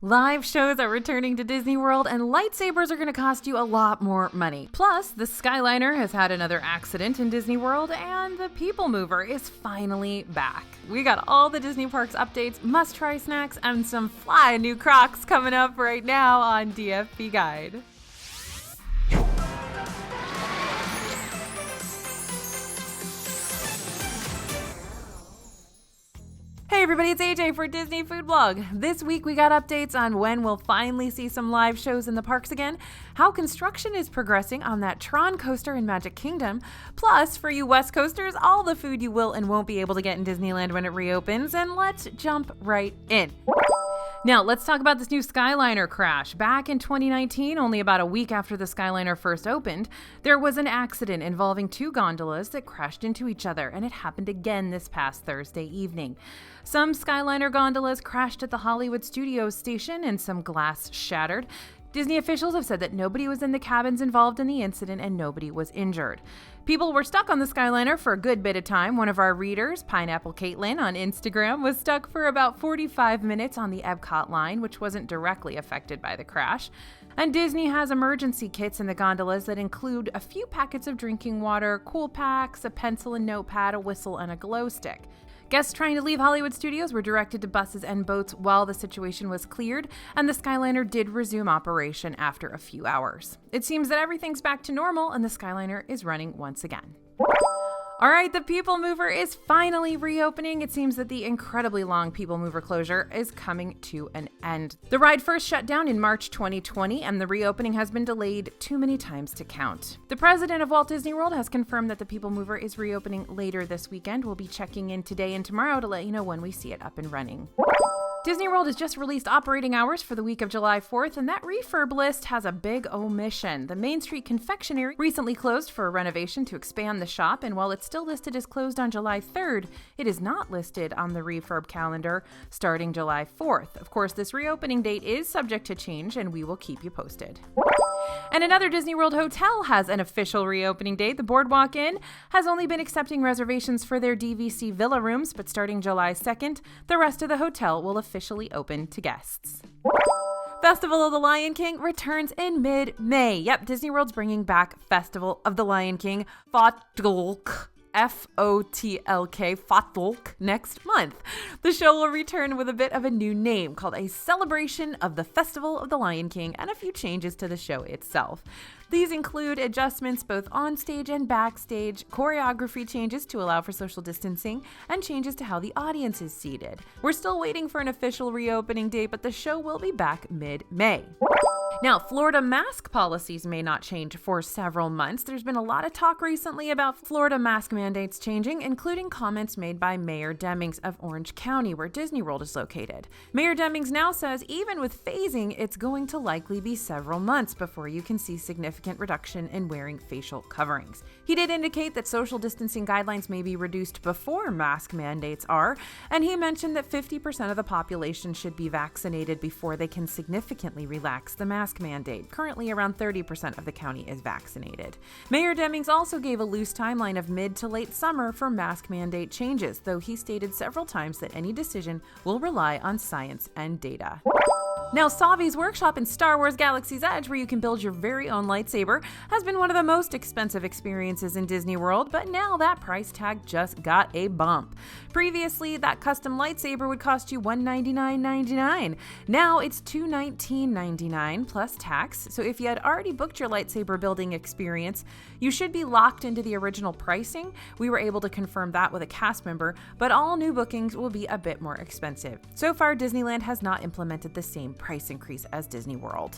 Live shows are returning to Disney World, and lightsabers are going to cost you a lot more money. Plus, the Skyliner has had another accident in Disney World, and the People Mover is finally back. We got all the Disney Parks updates, must-try snacks, and some fly new Crocs coming up right now on DFP Guide. Hey everybody, it's AJ for Disney Food Blog. This week we got updates on when we'll finally see some live shows in the parks again, how construction is progressing on that TRON coaster in Magic Kingdom, plus for you West Coasters, all the food you will and won't be able to get in Disneyland when it reopens, and let's jump right in. Now, let's talk about this new Skyliner Crash. Back in 2019, only about a week after the Skyliner first opened, there was an accident involving two gondolas that crashed into each other, and it happened again this past Thursday evening. Some Skyliner gondolas crashed at the Hollywood Studios station and some glass shattered. Disney officials have said that nobody was in the cabins involved in the incident and nobody was injured. People were stuck on the Skyliner for a good bit of time. One of our readers, Pineapple Caitlin on Instagram, was stuck for about 45 minutes on the Epcot line, which wasn't directly affected by the crash. And Disney has emergency kits in the gondolas that include a few packets of drinking water, cool packs, a pencil and notepad, a whistle, and a glow stick. Guests trying to leave Hollywood Studios were directed to buses and boats while the situation was cleared, and the Skyliner did resume operation after a few hours. It seems that everything's back to normal and the Skyliner is running once again. All right, the People Mover is finally reopening. It seems that the incredibly long People Mover closure is coming to an end. The ride first shut down in March 2020, and the reopening has been delayed too many times to count. The president of Walt Disney World has confirmed that the People Mover is reopening later this weekend. We'll be checking in today and tomorrow to let you know when we see it up and running. Disney World has just released operating hours for the week of July 4th, and that refurb list has a big omission. The Main Street Confectionery recently closed for a renovation to expand the shop, and while it's still listed as closed on July 3rd, it is not listed on the refurb calendar starting July 4th. Of course, this reopening date is subject to change, and we will keep you posted. And another Disney World hotel has an official reopening date. The Boardwalk Inn has only been accepting reservations for their DVC villa rooms, but starting July 2nd, the rest of the hotel will officially open to guests. Festival of the Lion King returns in mid-May. Yep, Disney World's bringing back Festival of the Lion King, Fotlk, F-O-T-L-K, Fotlk, next month. The show will return with a bit of a new name called A Celebration of the Festival of the Lion King and a few changes to the show itself. These include adjustments both on stage and backstage, choreography changes to allow for social distancing, and changes to how the audience is seated. We're still waiting for an official reopening date, but the show will be back mid-May. Now, Florida mask policies may not change for several months. There's been a lot of talk recently about Florida mask mandates changing, including comments made by Mayor Demings of Orange County, where Disney World is located. Mayor Demings now says even with phasing, it's going to likely be several months before you can see significant reduction in wearing facial coverings. He did indicate that social distancing guidelines may be reduced before mask mandates are, and he mentioned that 50% of the population should be vaccinated before they can significantly relax the mask mandate. Currently, around 30% of the county is vaccinated. Mayor Demings also gave a loose timeline of mid to late summer for mask mandate changes, though he stated several times that any decision will rely on science and data. Now, Savi's workshop in Star Wars Galaxy's Edge, where you can build your very own lightsaber, has been one of the most expensive experiences in Disney World, but now that price tag just got a bump. Previously, that custom lightsaber would cost you $199.99. Now it's $219.99 plus tax, so if you had already booked your lightsaber building experience, you should be locked into the original pricing. We were able to confirm that with a cast member, but all new bookings will be a bit more expensive. So far, Disneyland has not implemented the same price increase as Disney World.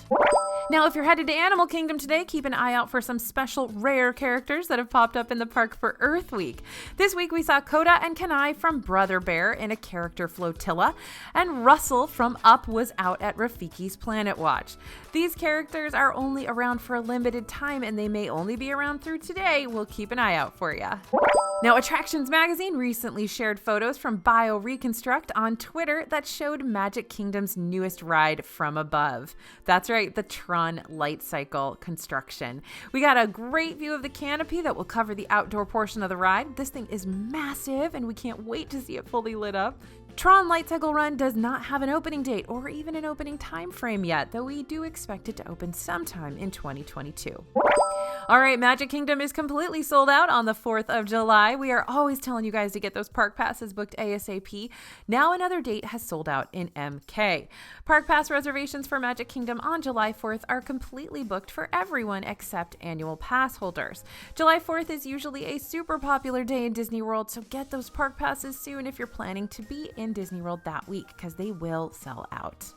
Now, if you're headed to Animal Kingdom today, keep an eye out for some special rare characters that have popped up in the park for Earth Week. This week we saw Coda and Kenai from Brother Bear in a character flotilla, and Russell from Up was out at Rafiki's Planet Watch. These characters are only around for a limited time, and they may only be around through today. We'll keep an eye out for you. Now, Attractions Magazine recently shared photos from Bio Reconstruct on Twitter that showed Magic Kingdom's newest ride from above. That's right, the TRON Lightcycle construction. We got a great view of the canopy that will cover the outdoor portion of the ride. This thing is massive, and we can't wait to see it fully lit up. TRON Lightcycle Run does not have an opening date or even an opening time frame yet, though we do expect it to open sometime in 2022. All right, Magic Kingdom is completely sold out on the 4th of July. We are always telling you guys to get those park passes booked ASAP. Now another date has sold out in MK. Park pass reservations for Magic Kingdom on July 4th are completely booked for everyone except annual pass holders. July 4th is usually a super popular day in Disney World, so get those park passes soon if you're planning to be in Disney World that week, because they will sell out.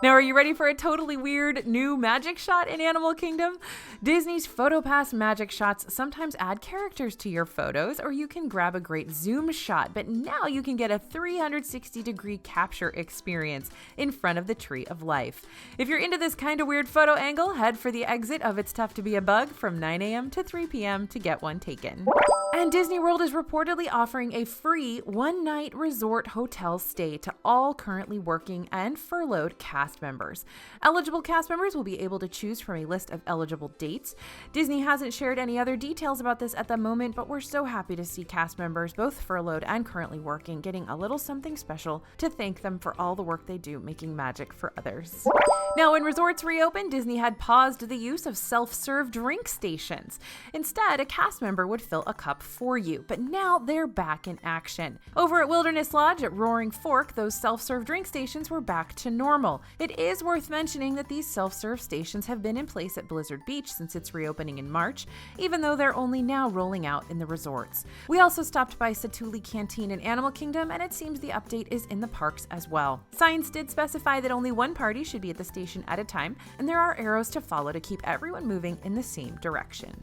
Now, are you ready for a totally weird new magic shot in Animal Kingdom? Disney's PhotoPass magic shots sometimes add characters to your photos, or you can grab a great zoom shot, but now you can get a 360-degree capture experience in front of the Tree of Life. If you're into this kind of weird photo angle, head for the exit of It's Tough to Be a Bug from 9 a.m. to 3 p.m. to get one taken. And Disney World is reportedly offering a free one-night resort hotel stay to all currently working and furloughed cast members. Eligible cast members will be able to choose from a list of eligible dates. Disney hasn't shared any other details about this at the moment, but we're so happy to see cast members, both furloughed and currently working, getting a little something special to thank them for all the work they do making magic for others. Now, when resorts reopened, Disney had paused the use of self-serve drink stations. Instead, a cast member would fill a cup for you, but now they're back in action. Over at Wilderness Lodge at Roaring Fork, those self-serve drink stations were back to normal. It is worth mentioning that these self-serve stations have been in place at Blizzard Beach since its reopening in March, even though they're only now rolling out in the resorts. We also stopped by Satuli Canteen in Animal Kingdom, and it seems the update is in the parks as well. Signs did specify that only one party should be at the station at a time, and there are arrows to follow to keep everyone moving in the same direction.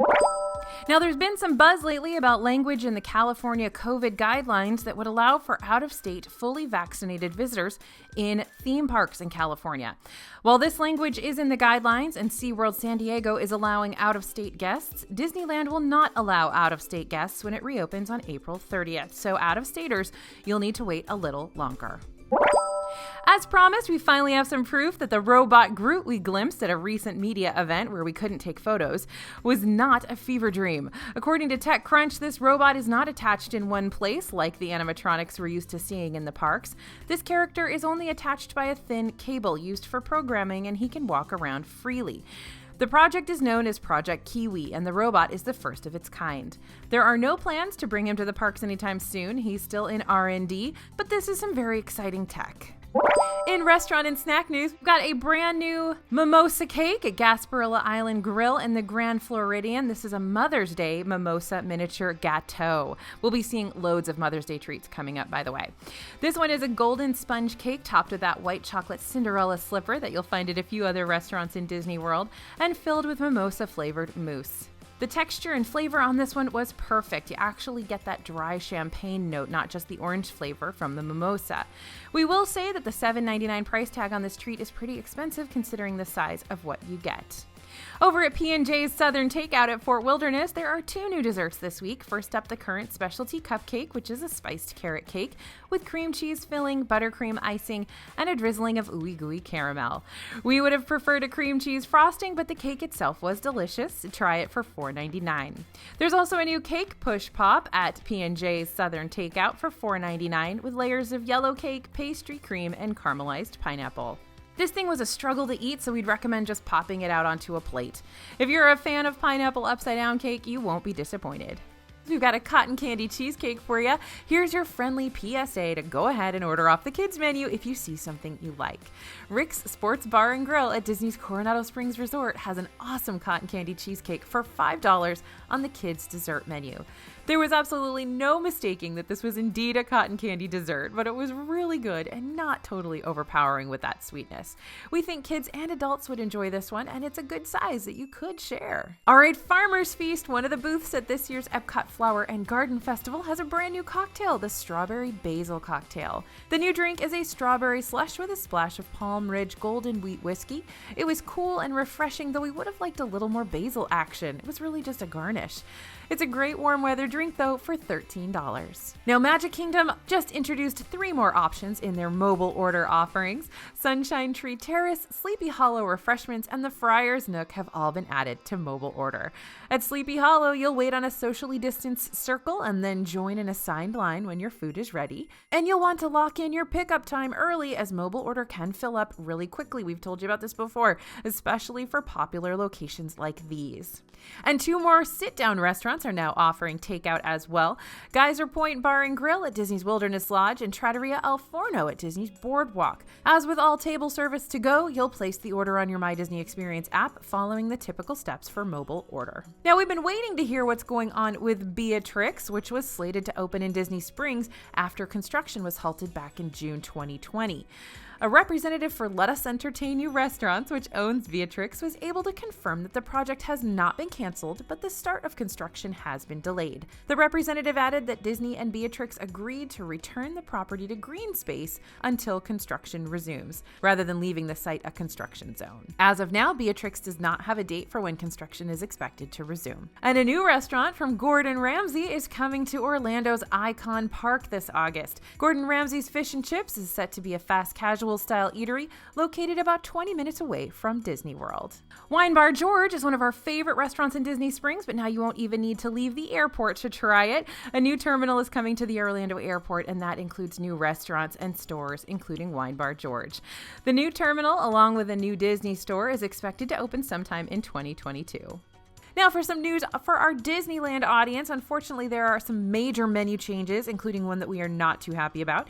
Now, there's been some buzz lately about language in the California COVID guidelines that would allow for out-of-state, fully vaccinated visitors in theme parks in California. While this language is in the guidelines and SeaWorld San Diego is allowing out-of-state guests, Disneyland will not allow out-of-state guests when it reopens on April 30th. So out-of-staters, you'll need to wait a little longer. As promised, we finally have some proof that the robot Groot we glimpsed at a recent media event where we couldn't take photos was not a fever dream. According to TechCrunch, this robot is not attached in one place like the animatronics we're used to seeing in the parks. This character is only attached by a thin cable used for programming, and he can walk around freely. The project is known as Project Kiwi, and the robot is the first of its kind. There are no plans to bring him to the parks anytime soon. He's still in R&D, but this is some very exciting tech. In restaurant and snack news, we've got a brand new mimosa cake at Gasparilla Island Grill in the Grand Floridian. This is a Mother's Day mimosa miniature gâteau. We'll be seeing loads of Mother's Day treats coming up, by the way. This one is a golden sponge cake topped with that white chocolate Cinderella slipper that you'll find at a few other restaurants in Disney World, and filled with mimosa-flavored mousse. The texture and flavor on this one was perfect. You actually get that dry champagne note, not just the orange flavor from the mimosa. We will say that the $7.99 price tag on this treat is pretty expensive considering the size of what you get. Over at P&J's Southern Takeout at Fort Wilderness, there are two new desserts this week. First up, the current specialty cupcake, which is a spiced carrot cake with cream cheese filling, buttercream icing, and a drizzling of ooey gooey caramel. We would have preferred a cream cheese frosting, but the cake itself was delicious. Try it for $4.99. There's also a new cake push pop at P&J's Southern Takeout for $4.99 with layers of yellow cake, pastry cream, and caramelized pineapple. This thing was a struggle to eat, so we'd recommend just popping it out onto a plate. If you're a fan of pineapple upside-down cake, you won't be disappointed. We've got a cotton candy cheesecake for you. Here's your friendly PSA to go ahead and order off the kids menu if you see something you like. Rick's Sports Bar and Grill at Disney's Coronado Springs Resort has an awesome cotton candy cheesecake for $5 on the kids' dessert menu. There was absolutely no mistaking that this was indeed a cotton candy dessert, but it was really good and not totally overpowering with that sweetness. We think kids and adults would enjoy this one, and it's a good size that you could share. All right, Farmer's Feast, one of the booths at this year's Epcot Flower and Garden Festival, has a brand new cocktail, the Strawberry Basil Cocktail. The new drink is a strawberry slush with a splash of Palm Ridge Golden Wheat Whiskey. It was cool and refreshing, though we would have liked a little more basil action. It was really just a garnish. It's a great warm weather drink, though, for $13. Now, Magic Kingdom just introduced 3 more options in their mobile order offerings. Sunshine Tree Terrace, Sleepy Hollow Refreshments, and the Friar's Nook have all been added to mobile order. At Sleepy Hollow, you'll wait on a socially distanced distance circle and then join an assigned line when your food is ready. And you'll want to lock in your pickup time early as mobile order can fill up really quickly. We've told you about this before, especially for popular locations like these. And 2 more sit-down restaurants are now offering takeout as well. Geyser Point Bar and Grill at Disney's Wilderness Lodge and Trattoria El Forno at Disney's Boardwalk. As with all table service to go, you'll place the order on your My Disney Experience app following the typical steps for mobile order. Now, we've been waiting to hear what's going on with Beatrix, which was slated to open in Disney Springs after construction was halted back in June 2020. A representative for Let Us Entertain You Restaurants, which owns Beatrix, was able to confirm that the project has not been canceled, but the start of construction has been delayed. The representative added that Disney and Beatrix agreed to return the property to green space until construction resumes, rather than leaving the site a construction zone. As of now, Beatrix does not have a date for when construction is expected to resume. And a new restaurant from Gordon Ramsay is coming to Orlando's Icon Park this August. Gordon Ramsay's Fish and Chips is set to be a fast casual style eatery located about 20 minutes away from Disney World. Wine Bar George is one of our favorite restaurants in Disney Springs, but now you won't even need to leave the airport to try it. A new terminal is coming to the Orlando airport, and that includes new restaurants and stores, including Wine Bar George. The new terminal, along with a new Disney store, is expected to open sometime in 2022. Now for some news for our Disneyland audience. Unfortunately, there are some major menu changes, including one that we are not too happy about.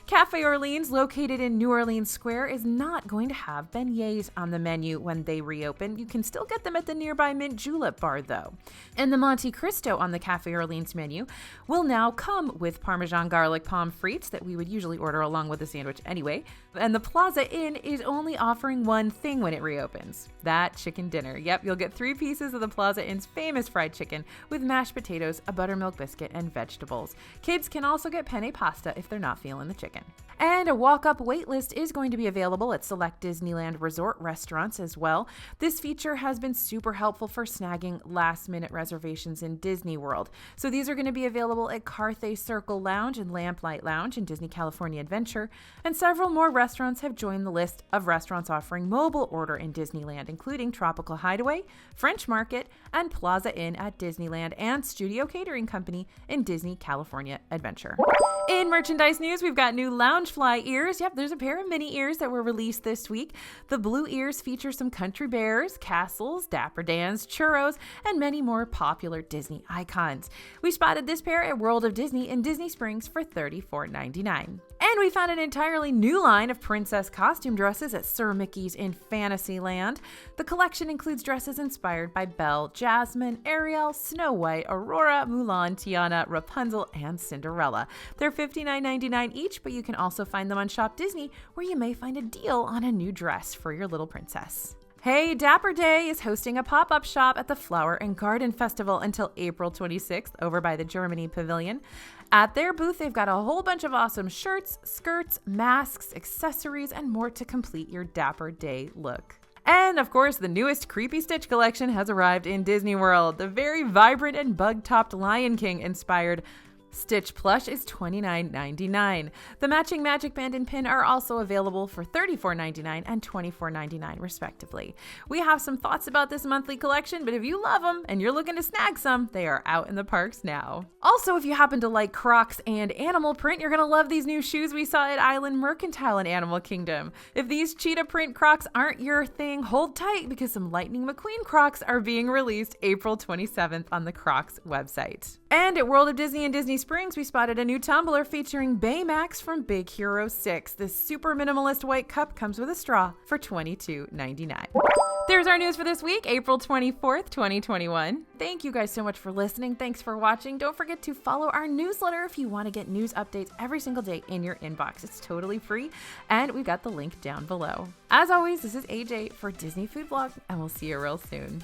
Cafe Orleans, located in New Orleans Square, is not going to have beignets on the menu when they reopen. You can still get them at the nearby Mint Julep bar, though. And the Monte Cristo on the Cafe Orleans menu will now come with Parmesan garlic pommes frites that we would usually order along with the sandwich anyway. And the Plaza Inn is only offering one thing when it reopens, that chicken dinner. Yep, you'll get 3 pieces of the Plaza Inn's famous fried chicken with mashed potatoes, a buttermilk biscuit, and vegetables. Kids can also get penne pasta if they're not feeling the chicken. And a walk-up waitlist is going to be available at select Disneyland Resort restaurants as well. This feature has been super helpful for snagging last-minute reservations in Disney World. So these are going to be available at Carthay Circle Lounge and Lamplight Lounge in Disney California Adventure, and several more restaurants have joined the list of restaurants offering mobile order in Disneyland, including Tropical Hideaway, French Market, and Plaza Inn at Disneyland, and Studio Catering Company in Disney California Adventure. In merchandise news, we've got new Loungefly ears. Yep, there's a pair of mini ears that were released this week. The blue ears feature some country bears, castles, Dapper Dans, churros, and many more popular Disney icons. We spotted this pair at World of Disney in Disney Springs for $34.99. And we found an entirely new line of princess costume dresses at Sir Mickey's in Fantasyland. The collection includes dresses inspired by Belle, Jasmine, Ariel, Snow White, Aurora, Mulan, Tiana, Rapunzel, and Cinderella. They're $59.99 each, but you can also find them on Shop Disney, where you may find a deal on a new dress for your little princess. Hey, Dapper Day is hosting a pop-up shop at the Flower and Garden Festival until April 26th over by the Germany Pavilion. At their booth, they've got a whole bunch of awesome shirts, skirts, masks, accessories, and more to complete your Dapper Day look. And of course, the newest Creepy Stitch collection has arrived in Disney World. The very vibrant and bug-topped Lion King inspired Stitch plush is $29.99. The matching Magic Band and pin are also available for $34.99 and $24.99 respectively. We have some thoughts about this monthly collection, but if you love them and you're looking to snag some, they are out in the parks now. Also, if you happen to like Crocs and animal print, you're going to love these new shoes we saw at Island Mercantile in Animal Kingdom. If these cheetah print Crocs aren't your thing, hold tight because some Lightning McQueen Crocs are being released April 27th on the Crocs website. And at World of Disney and Disney Springs, we spotted a new tumbler featuring Baymax from Big Hero 6. This super minimalist white cup comes with a straw for $22.99. There's our news for this week, April 24th, 2021. Thank you guys so much for listening. Thanks for watching. Don't forget to follow our newsletter if you want to get news updates every single day in your inbox. It's totally free, and we've got the link down below. As always, this is AJ for Disney Food Blog, and we'll see you real soon.